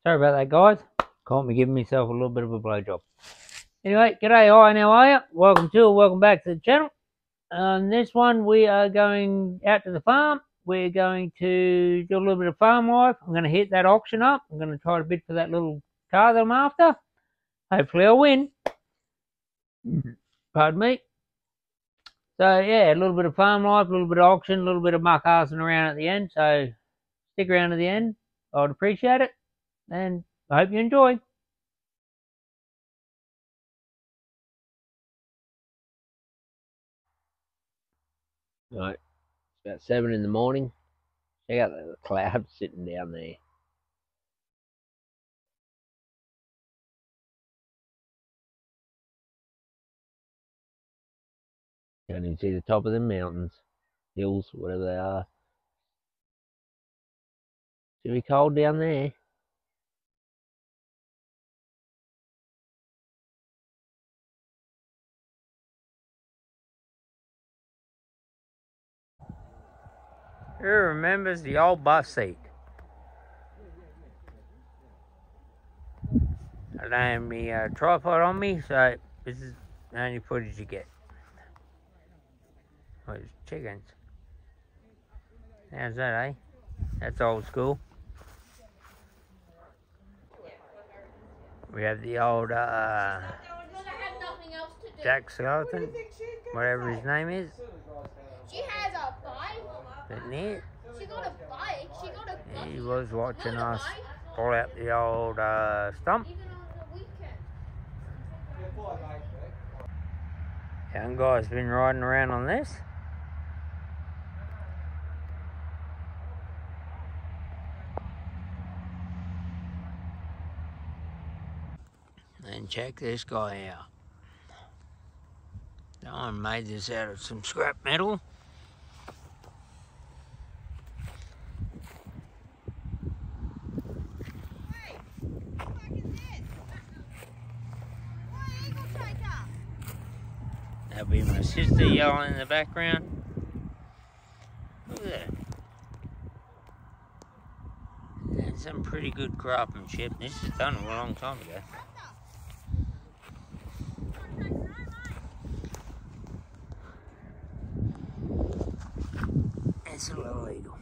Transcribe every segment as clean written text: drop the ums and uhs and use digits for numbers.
Sorry about that, guys. Caught me giving myself a little bit of a blowjob. Anyway, g'day, hi, how are you? Welcome back to the channel. On this one, we are going out to the farm. We're going to do a little bit of farm life. I'm going to hit that auction up. I'm going to try to bid for that little car that I'm after. Hopefully I'll win. Pardon me. So, yeah, a little bit of farm life, a little bit of auction, a little bit of muck arsing around at the end. So, stick around to the end. I'd appreciate it. And I hope you enjoy. Right, it's about 7 in the morning. Check out the clouds sitting down there. Can't even see the top of the mountains, hills, whatever they are. It's gonna be cold down there. Who remembers the old bus seat? I don't have my tripod on me, so this is the only footage you get. Oh, it's chickens. How's that, eh? That's old school. We have the old Jack Skeleton, whatever his name is. She has a bike. Isn't it? She got a bike. She got a bike. He was watching us pull out the old stump. Even on the weekend. Young guy's been riding around on this. And check this guy out. Someone made this out of some scrap metal. Hey, what the fuck is this? What eagle taker? That'll be my sister yelling in the background. Look at that. That's some pretty good craftsmanship. This was done a long time ago. It's a little eagle.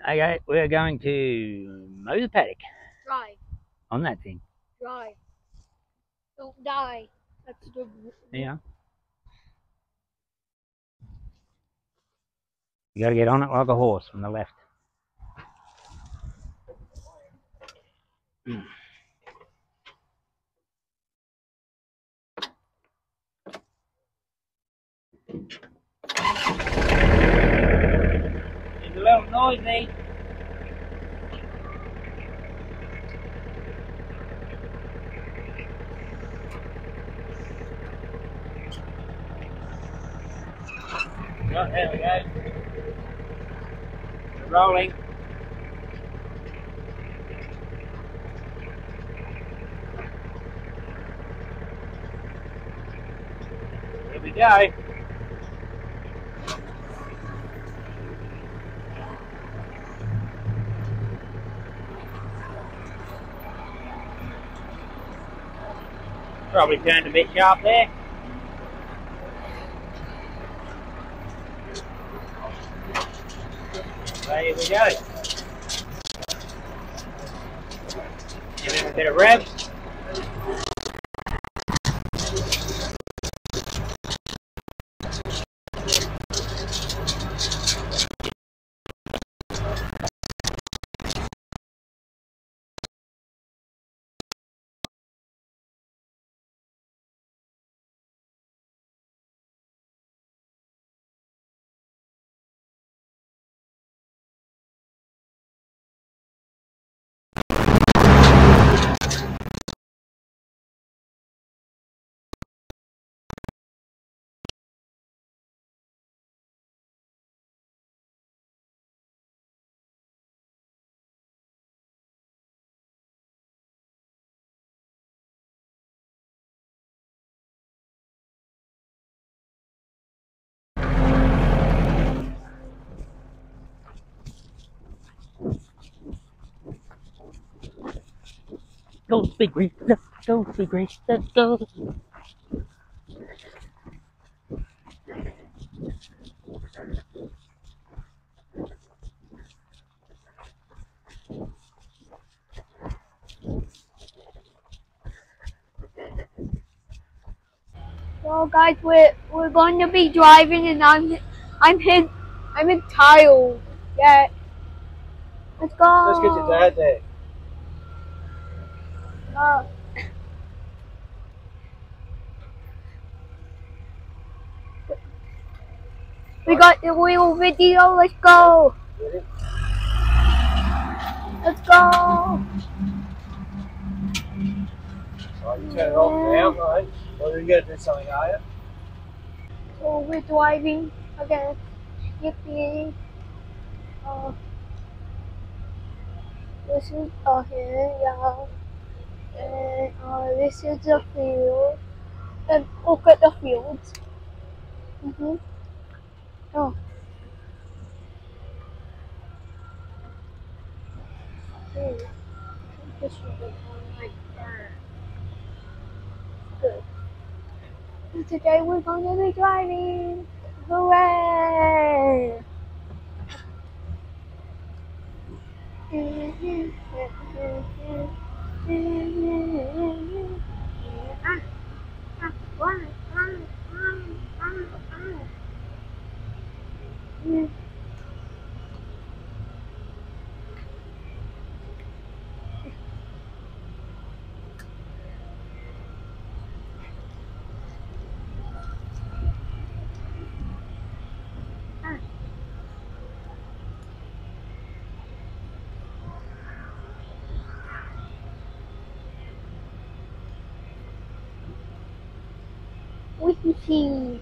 Okay, we're going to mow the paddock. Drive. On that thing. Drive. Don't die. That's the... Yeah. You gotta get on it like a horse from the left. There's a little noisy. Oh, there we go. We're rolling. Here we go. Probably turned a bit sharp there. There we go. Give it a bit of rev. go, Big Reese. Let's go, Big Reese. Let's go. Well, guys, we're going to be driving, and I'm in Tile. Yeah. Let's go. Let's get your dad there. We got the wheel video. Let's go. Let's go. Right, you turn it off now, mate. Well, you're going to do something, are you? So we're driving again. Yippee. This is here, yeah. And this is the field. And look at the fields. Oh. This should be like that. Good. And today we're going to be driving. Hooray! Wee-hee-hee.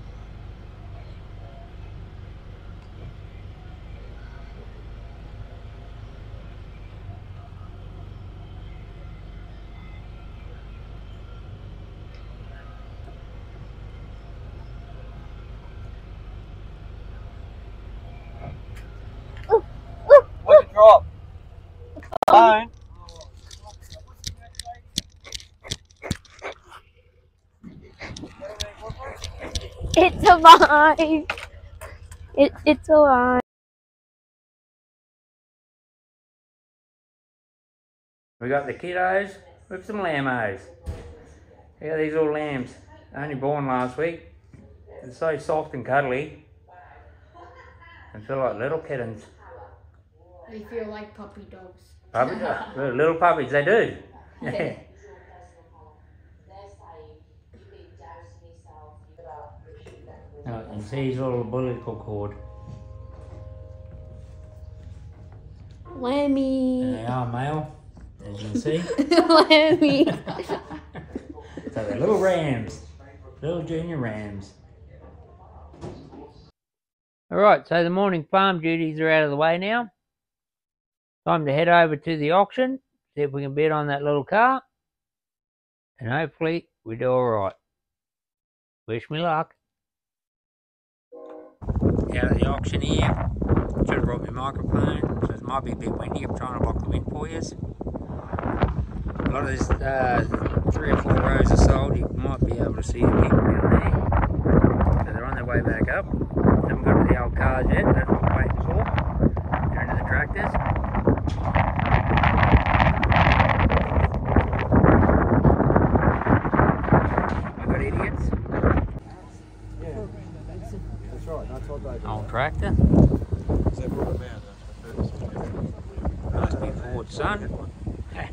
What's the drop? Phone. It's alive. It's alive. We got the kiddos with some lambos. Look at these little lambs. Only born last week. They're so soft and cuddly. They feel like little kittens. They feel like puppy dogs. Puppy dogs. Little puppies, they do. Yeah. Now, you can see his little umbilical cord. Lammy. And they are male, as you can see. Lammy. So they're little rams. Little junior rams. Alright, so the morning farm duties are out of the way now. Time to head over to the auction, see if we can bid on that little car. And hopefully we do alright. Wish me luck. Out of the auction here. Should have brought my microphone, so it might be a bit windy. I'm trying to block the wind for you. A lot of this 3 or 4 rows are sold. You might be able to see the people down there. So they're on their way back up. Haven't got to the old cars yet. That's what we're waiting for. They're into the tractors. I got idiots. Yeah. That's right. That's what they do. Old tractor. They brought them out. Must be Ford, son. Hey,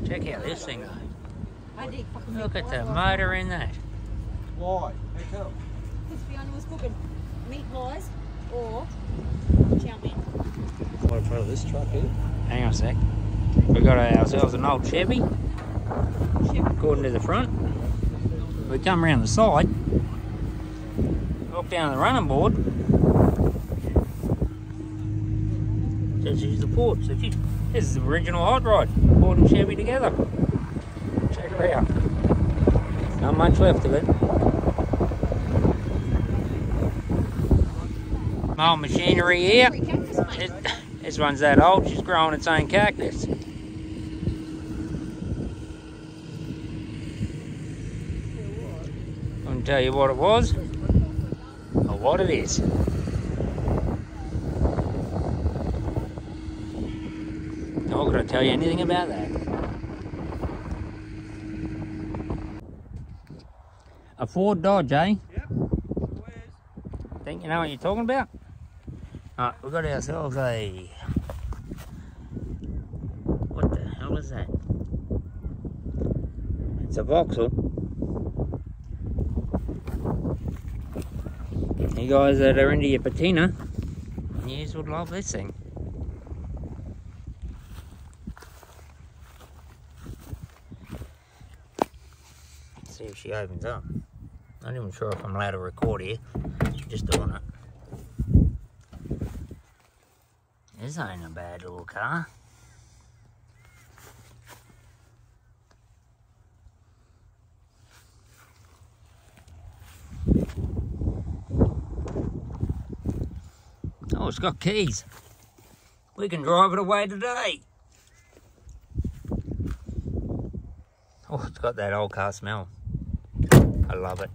check out this thing though. Look at the motor in that. Why? How come? Because Fiona was cooking meat pies or chow mein. Right in front of this truck here. Hang on a sec. We got ourselves an old Chevy. According to the front. We come around the side. Walk down the running board. Says use the Ford. So this is the original hot rod. Ford and Chevy together. Check it out. Not much left of it. Old machinery here. This one's that old, she's growing its own cactus. couldn't tell you what it was or what it is. Not going to tell you anything about that. A Ford Dodge, eh? Yep. Think you know what you're talking about? Alright, we've got ourselves a... What the hell is that? It's a Vauxhall. You guys that are into your patina, you would love this thing. Let's see if she opens up. Not even sure if I'm allowed to record here. Just doing it. This ain't a bad little car. Oh, it's got keys. We can drive it away today. Oh, it's got that old car smell. I love it.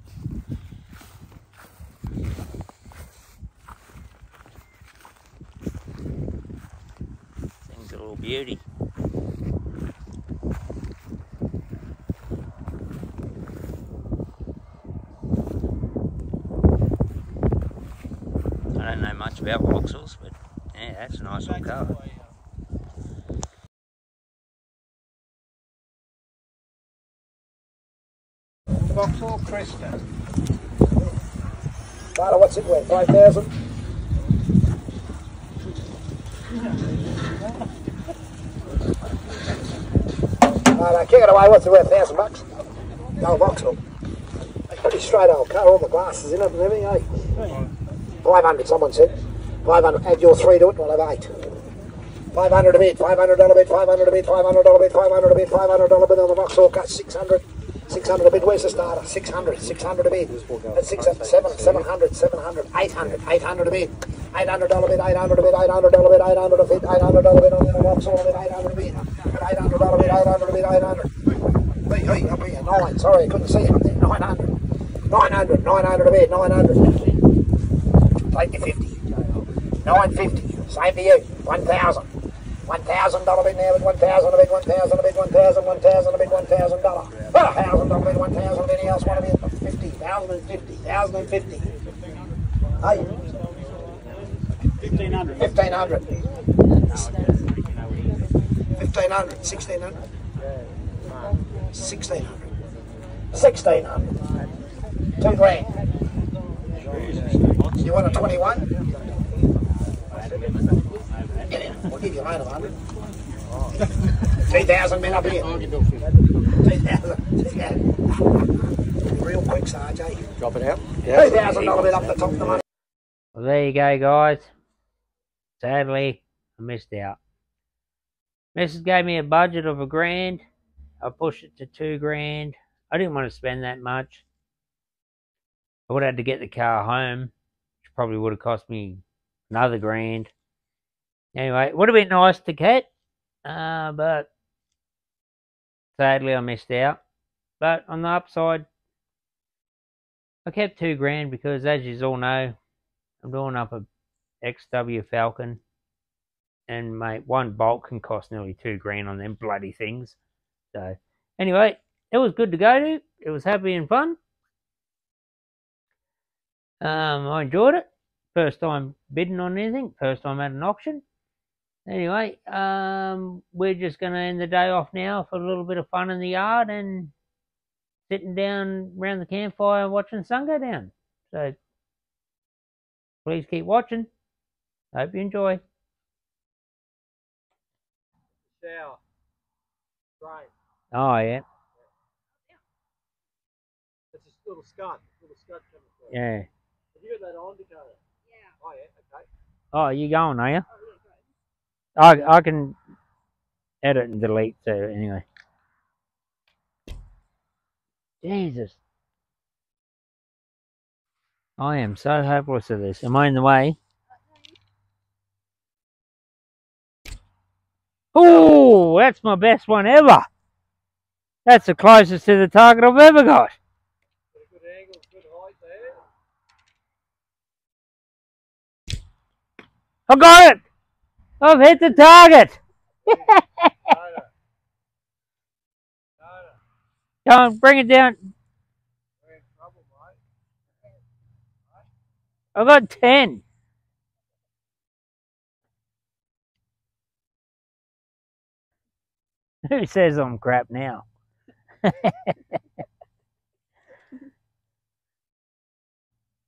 Thing's a little beauty. I don't know much about Vauxhalls, but yeah, that's a nice little car. Vauxhall Cresta. Barter, what's it worth? 5,000? Kick it away, what's it worth? $1,000? No, Vauxhall. It's pretty straight old car, all the glasses in it and everything, eh? 500, someone said. 500, add your 3 to it, we'll have 8. 500 a bid, $500 bid, $500 a bid, $500 bid, $500 a bid, $500 bid on the Vauxhall cut, 600. 600 a bid, where's the starter? 600 a bid. That's 700, 700, 800 a bid. $800 bid, $800 a bid, $800 bid, $800 a bid, $800 bid on the Vauxhall bid, $800 a bid. $800 bid, $800 bid, $800. Hey, up here, 9, sorry, I couldn't see it up there. 900 a bid, 900. Take your 50. 950, same to you, 1,000. $1,000 bid now, $1,000 a bid, $1,000 a bid, $1,000 a bid, $1,000. $1,000 bid, 1,000 a bid, anything else want to bid? 50, 1,050, 1,050. Hey. 1,500. 1,500. 1,500, 1,600. 1,600. 1,600. $2,000. You want a 21? We'll give you a loan of 100. 3,000 men up here. 3,000. Real quick, Sarge, eh? Drop it out. Yeah. $2,000 bid up the top of the money. Well, there you go, guys. Sadly, I missed out. Mrs. gave me a budget of $1,000. I pushed it to $2,000. I didn't want to spend that much. I would have had to get the car home, which probably would have cost me another $1,000. Anyway, it would have been nice to get, but sadly I missed out. But on the upside, I kept $2,000 because, as you all know, I'm doing up a XW Falcon, and mate, one bolt can cost nearly $2,000 on them bloody things. So anyway, it was good to go to. It was happy and fun. I enjoyed it. First time bidding on anything. First time at an auction. Anyway, we're just going to end the day off now for a little bit of fun in the yard and sitting down around the campfire watching the sun go down. So please keep watching. Hope you enjoy. Shower. Right. Oh, yeah. It's a little scud. Little scud coming through. Yeah. Have you got that on, Dakota? Yeah. Oh, yeah, okay. Oh, you going, are you? I can edit and delete, so anyway. Jesus. I am so hopeless at this. Am I in the way? Oh, that's my best one ever. That's the closest to the target I've ever got. Good angle, good I got it! I've hit the target! Come on, bring it down. I got 10. Who says I'm crap now?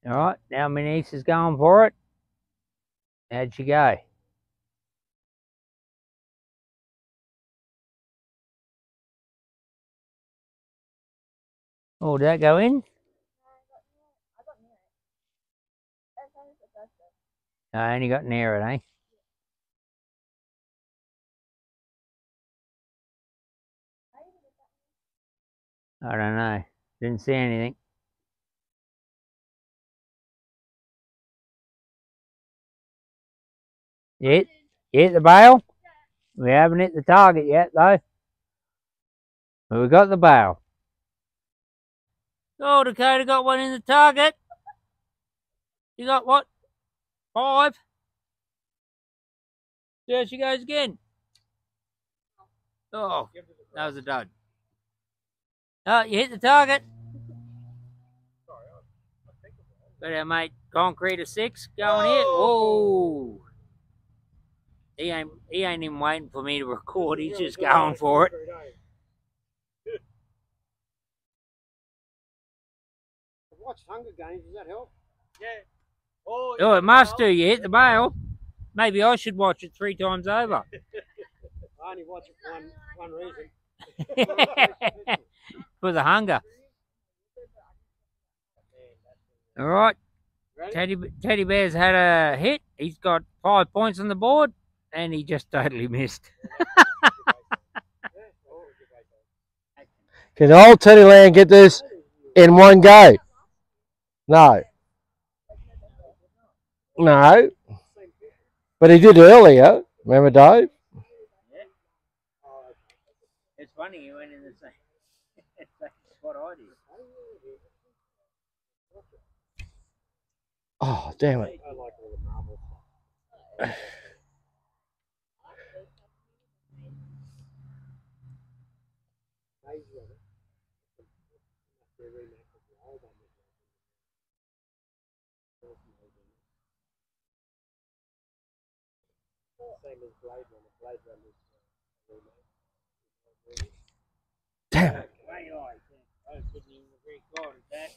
Alright, now my niece is going for it. How'd she go? Oh, did that go in? I only got near it, eh? I don't know. Didn't see anything. You hit the bail? We haven't hit the target yet, though. But we got the bail. Oh, Dakota got one in the target. You got what? 5? There she goes again. Oh, that was a dud. Oh, you hit the target. Got our mate Concrete of 6 going here. Whoa. He ain't even waiting for me to record. He's just going for it. Watch Hunger Games. Does that help? Yeah. Oh, it must do. You hit the bail. Maybe I should watch it 3 times over. I only watch it for one reason. For the hunger. All right. Teddy Bear's had a hit. He's got 5 points on the board, and he just totally missed. Can old Teddy Land get this in one go? No. No. But he did earlier. Remember, Dave? Yeah. It's funny, he went in the same spot I did. Oh, damn it. I like all the Marvel stuff. Same as Blade Runner. Blade Runner's remake. Damn it. I couldn't even record that.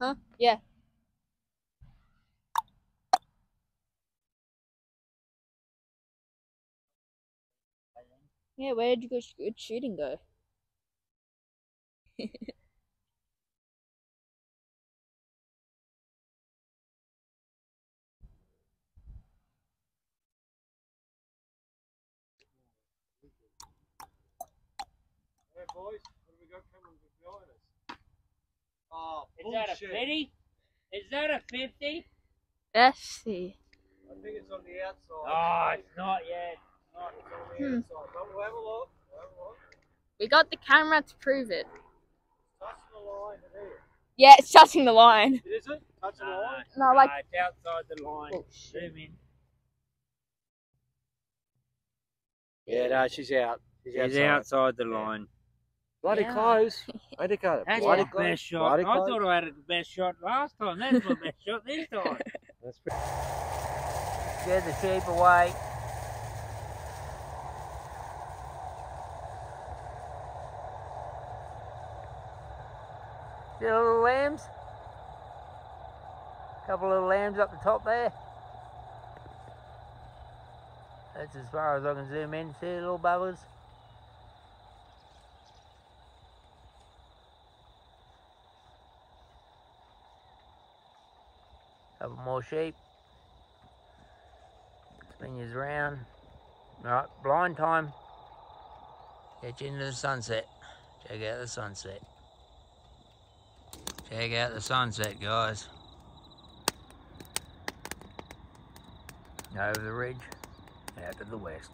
Huh? Yeah. Yeah, where did you go shooting go? Hey boys, what have we got coming behind us? Oh, Is that a 50? Is that a 50? Let's see. I think it's on the outside. Oh, it's not yet. It's on the outside. But we'll have a look. We'll have a look. We got the camera to prove it. Touching the line here. Yeah, it's touching the line. Is it? Touching the line? No, like. It's outside the line. Oh, Zoom in. Yeah, no, she's out. She's outside the line. Bloody Yeah. close. I think I That's bloody my close. best shot. Bloody I close. thought I had the best shot last time. That's my best shot this time. That's pretty. Get the sheep away. See the little lambs? Couple little lambs up the top there. That's as far as I can zoom in. See the little bubbers? Couple more sheep. Spin yours around. Alright, blind time. Get you into the sunset. Check out the sunset. Check out the sunset, guys. Over the ridge, out to the west.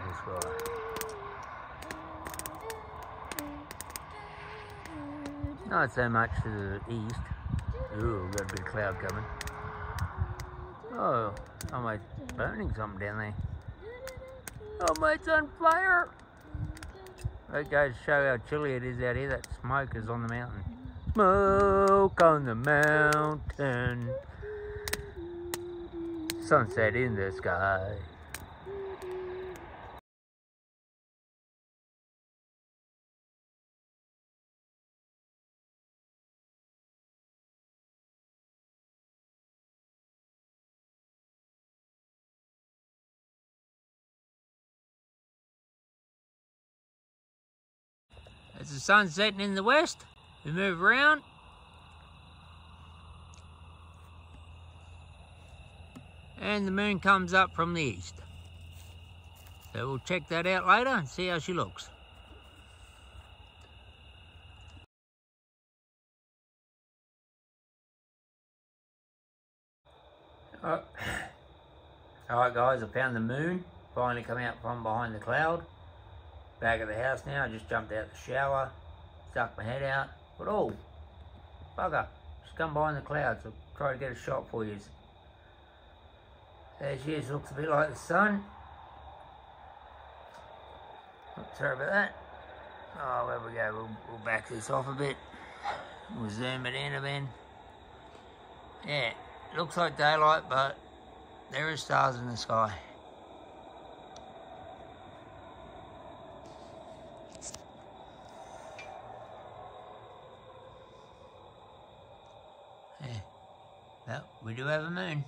the sky. Not so much to the east. Ooh, got a bit of cloud coming. Oh, almost burning something down there. Oh, mate, it's on fire! That goes to show how chilly it is out here. That smoke is on the mountain. Smoke on the mountain. Sunset in the sky. As the sun's setting in the west, we move around. And the moon comes up from the east. So we'll check that out later and see how she looks. Alright guys, I found the moon. Finally come out from behind the cloud. Back at the house now. I just jumped out the shower. Stuck my head out. But oh, bugger. Just come behind the clouds. I'll try to get a shot for you. There she is. Looks a bit like the sun. Oops, sorry about that. Oh, there we go. We'll back this off a bit. We'll zoom it in a bit. Yeah, looks like daylight, but there are stars in the sky. Yeah, well, we do have a moon.